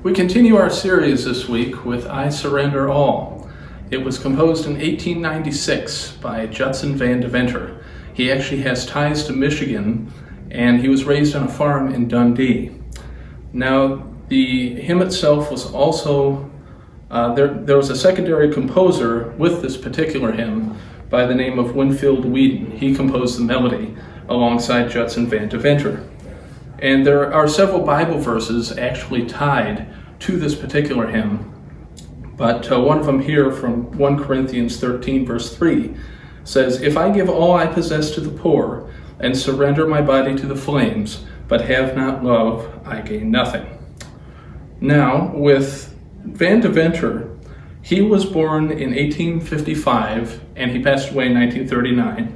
We continue our series this week with I Surrender All. It was composed in 1896 by Judson Van Deventer. He actually has ties to Michigan, and he was raised on a farm in Dundee. Now, the hymn itself was also, there was a secondary composer with this particular hymn by the name of Winfield Wheaton. He composed the melody alongside Judson Van Deventer. And there are several Bible verses actually tied to this particular hymn, but one of them here from 1 Corinthians 13 verse 3 says, "If I give all I possess to the poor and surrender my body to the flames, but have not love, I gain nothing." Now, with Van Deventer, he was born in 1855 and he passed away in 1939.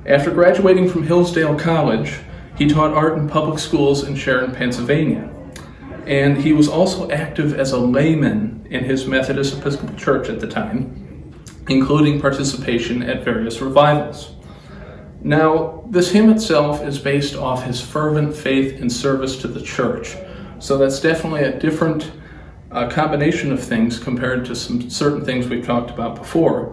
After graduating from Hillsdale College, he taught art in public schools in Sharon, Pennsylvania. And he was also active as a layman in his Methodist Episcopal Church at the time, including participation at various revivals. Now, this hymn itself is based off his fervent faith and service to the church. So that's definitely a different combination of things compared to some certain things we've talked about before.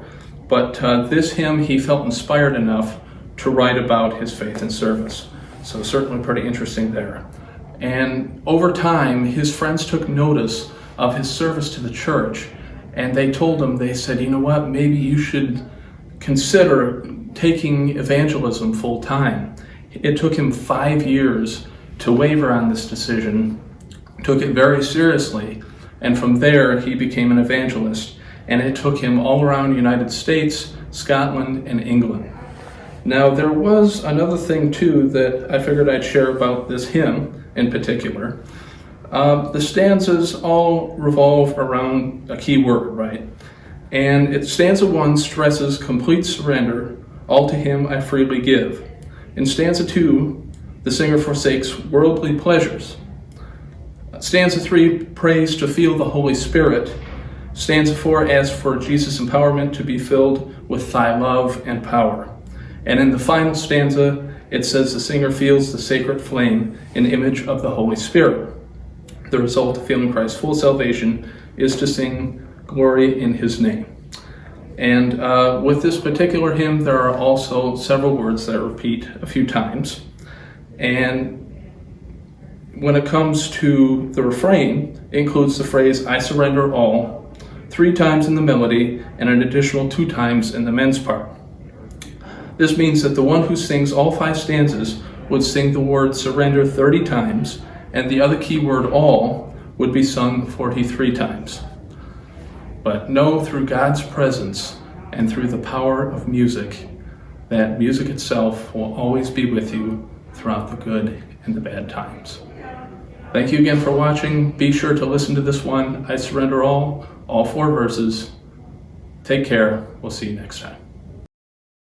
But this hymn, he felt inspired enough to write about his faith and service. So certainly pretty interesting there. And over time, his friends took notice of his service to the church, and they told him, they said, you know what, maybe you should consider taking evangelism full time. It took him 5 years to waver on this decision, took it very seriously, and from there he became an evangelist. And it took him all around the United States, Scotland, and England. Now, there was another thing, too, that I figured I'd share about this hymn in particular. The stanzas all revolve around a key word, right? And stanza 1 stresses complete surrender, all to him I freely give. In stanza 2, the singer forsakes worldly pleasures. Stanza 3 prays to feel the Holy Spirit. Stanza 4 asks for Jesus' empowerment to be filled with thy love and power. And in the final stanza, it says the singer feels the sacred flame, an image of the Holy Spirit. The result of feeling Christ's full salvation is to sing glory in his name. And with this particular hymn, there are also several words that repeat a few times. And when it comes to the refrain, it includes the phrase, I surrender all, 3 times in the melody and an additional 2 times in the men's part. This means that the one who sings all 5 stanzas would sing the word surrender 30 times, and the other key word all would be sung 43 times. But know through God's presence and through the power of music, that music itself will always be with you throughout the good and the bad times. Thank you again for watching. Be sure to listen to this one, I Surrender All 4 verses. Take care. We'll see you next time.